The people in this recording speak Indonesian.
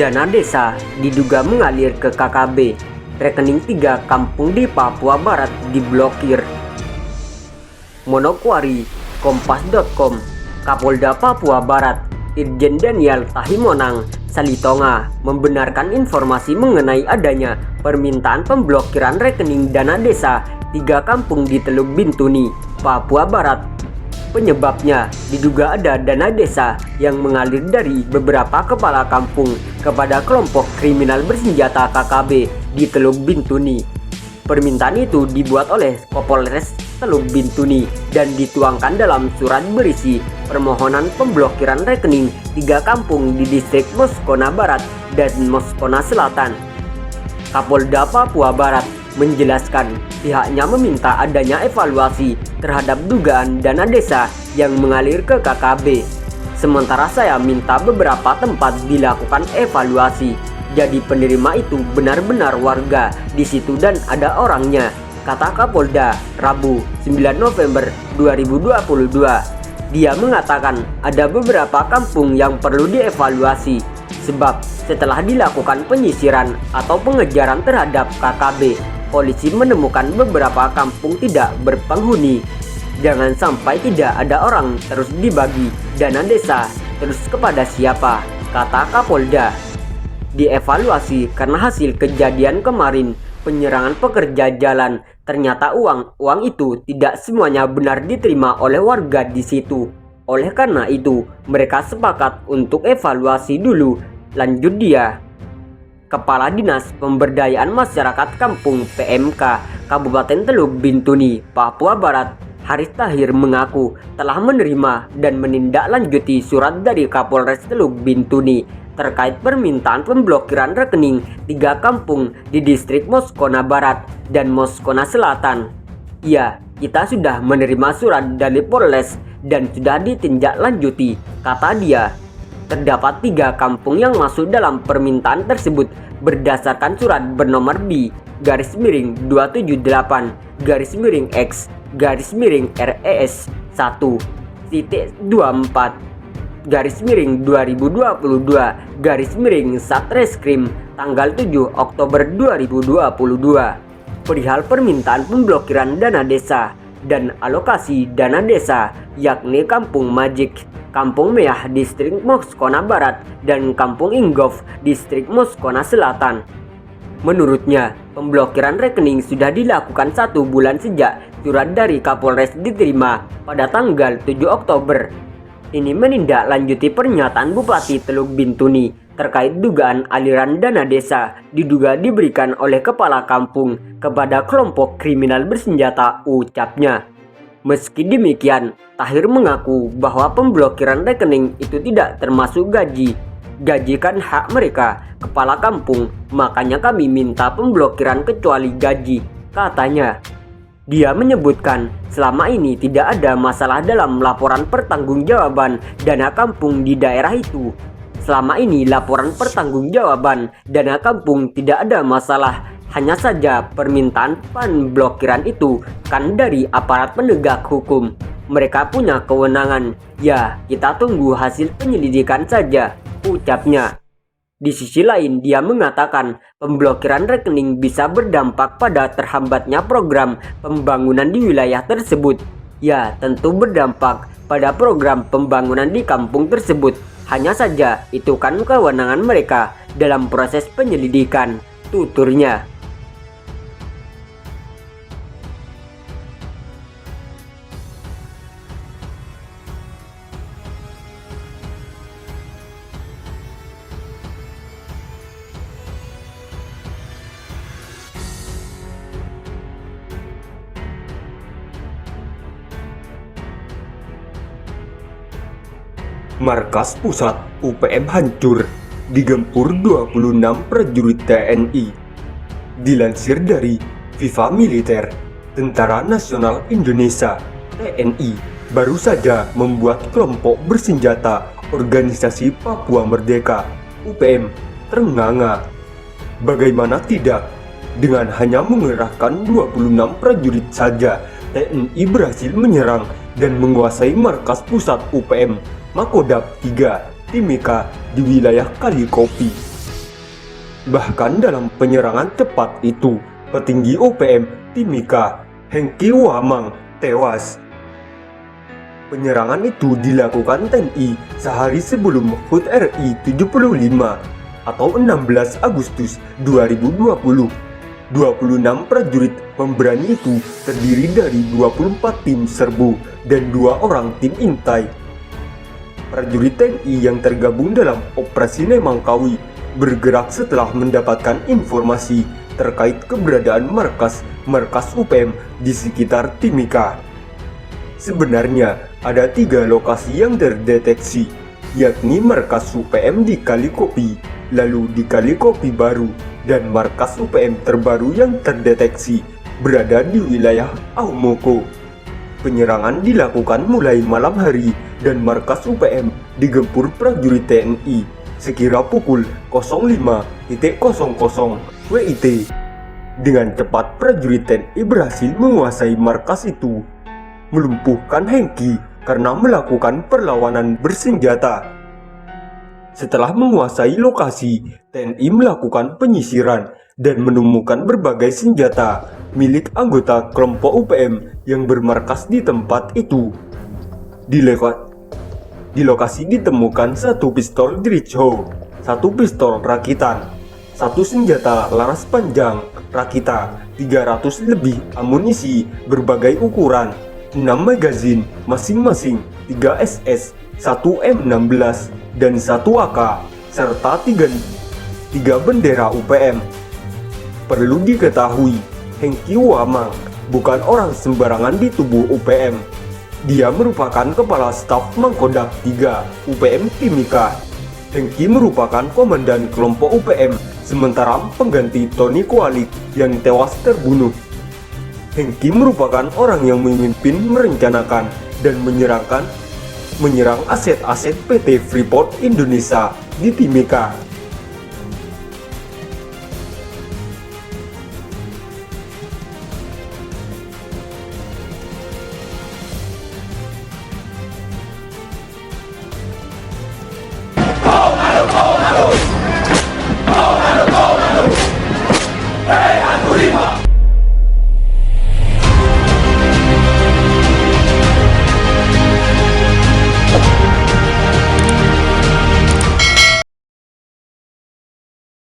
Dana desa diduga mengalir ke KKB. Rekening 3 kampung di Papua Barat diblokir. Monokwari, Kompas.com, Kapolda Papua Barat, Irjen Daniel Tahimonang Salitonga membenarkan informasi mengenai adanya permintaan pemblokiran rekening dana desa 3 kampung di Teluk Bintuni, Papua Barat. Penyebabnya diduga ada dana desa yang mengalir dari beberapa kepala kampung kepada kelompok kriminal bersenjata KKB di Teluk Bintuni. Permintaan itu dibuat oleh Kapolres Teluk Bintuni dan dituangkan dalam surat berisi permohonan pemblokiran rekening 3 kampung di distrik Moskona Barat dan Moskona Selatan. Kapolda Papua Barat menjelaskan pihaknya meminta adanya evaluasi terhadap dugaan dana desa yang mengalir ke KKB. Sementara saya minta beberapa tempat dilakukan evaluasi. Jadi penerima itu benar-benar warga di situ dan ada orangnya, kata Kapolda Rabu 9 November 2022. Dia mengatakan ada beberapa kampung yang perlu dievaluasi sebab setelah dilakukan penyisiran atau pengejaran terhadap KKB, polisi menemukan beberapa kampung tidak berpenghuni. Jangan sampai tidak ada orang terus dibagi dana desa terus kepada siapa, kata Kapolda. Dievaluasi karena hasil kejadian kemarin penyerangan pekerja jalan, ternyata uang itu tidak semuanya benar diterima oleh warga di situ. Oleh karena itu, mereka sepakat untuk evaluasi dulu, lanjut dia. Kepala Dinas Pemberdayaan Masyarakat Kampung PMK Kabupaten Teluk Bintuni, Papua Barat, Haris Tahir mengaku telah menerima dan menindaklanjuti surat dari Kapolres Teluk Bintuni terkait permintaan pemblokiran rekening 3 kampung di distrik Moskona Barat dan Moskona Selatan. Ya, kita sudah menerima surat dari Polres dan sudah ditindaklanjuti, kata dia. Terdapat 3 kampung yang masuk dalam permintaan tersebut berdasarkan surat bernomor B-278-X-RES 1-24-2022 Satreskrim tanggal 7 Oktober 2022 perihal permintaan pemblokiran dana desa dan alokasi dana desa, yakni Kampung Majik, Kampung Meah distrik Moskona Barat dan Kampung Inggof distrik Moskona Selatan. Menurutnya, pemblokiran rekening sudah dilakukan 1 bulan sejak surat dari Kapolres diterima pada tanggal 7 Oktober. Ini menindaklanjuti pernyataan Bupati Teluk Bintuni terkait dugaan aliran dana desa diduga diberikan oleh kepala kampung kepada kelompok kriminal bersenjata, ucapnya. Meski demikian, Tahir mengaku bahwa pemblokiran rekening itu tidak termasuk gaji. Gaji kan hak mereka, kepala kampung, makanya kami minta pemblokiran kecuali gaji, katanya. Dia menyebutkan selama ini tidak ada masalah dalam laporan pertanggungjawaban dana kampung di daerah itu. Selama ini laporan pertanggungjawaban dana kampung tidak ada masalah, hanya saja permintaan pemblokiran itu kan dari aparat penegak hukum. Mereka punya kewenangan, ya kita tunggu hasil penyelidikan saja, ucapnya. Di sisi lain, dia mengatakan pemblokiran rekening bisa berdampak pada terhambatnya program pembangunan di wilayah tersebut. Ya, tentu berdampak pada program pembangunan di kampung tersebut. Hanya saja, itu kan kewenangan mereka dalam proses penyelidikan, tuturnya. Markas Pusat UPM hancur, digempur 26 prajurit TNI. Dilansir dari Viva Militer, Tentara Nasional Indonesia (TNI) baru saja membuat kelompok bersenjata Organisasi Papua Merdeka (UPM) terengah-engah. Bagaimana tidak, dengan hanya mengerahkan 26 prajurit saja, TNI berhasil menyerang dan menguasai markas pusat UPM Makodab 3 Timika di wilayah Kalikopi. Bahkan dalam penyerangan cepat itu, petinggi UPM Timika, Hengki Wamang, tewas. Penyerangan itu dilakukan TNI sehari sebelum HUT RI 75 atau 16 Agustus 2020. 26 prajurit pemberani itu terdiri dari 24 tim serbu dan 2 orang tim intai. Prajurit TNI yang tergabung dalam Operasi Nemangkawi bergerak setelah mendapatkan informasi terkait keberadaan markas UPM di sekitar Timika. Sebenarnya ada 3 lokasi yang terdeteksi, yakni markas UPM di Kalikopi, lalu di Kalikopi Baru, dan markas UPM terbaru yang terdeteksi berada di wilayah Aumoko. Penyerangan dilakukan mulai malam hari dan markas UPM digempur prajurit TNI sekira pukul 05.00 WIT. Dengan cepat prajurit TNI berhasil menguasai markas itu, melumpuhkan Hengki karena melakukan perlawanan bersenjata. Setelah menguasai lokasi, TNI melakukan penyisiran dan menemukan berbagai senjata milik anggota kelompok UPM yang bermarkas di tempat itu. Di lokasi ditemukan 1 pistol Dritcho, 1 pistol rakitan, 1 senjata laras panjang Rakita, 300 lebih amunisi berbagai ukuran, 6 magazin masing-masing, 3 SS, 1 M16, dan 1 AK, serta 3 bendera UPM. Perlu diketahui, Hengki Wamang bukan orang sembarangan di tubuh UPM. Dia merupakan Kepala Staf Mangkodak 3 UPM Timika. Hengki merupakan komandan kelompok UPM, sementara pengganti Tony Kualik yang tewas terbunuh. Hengki merupakan orang yang memimpin, merencanakan, dan menyerang aset-aset PT Freeport Indonesia di Timika.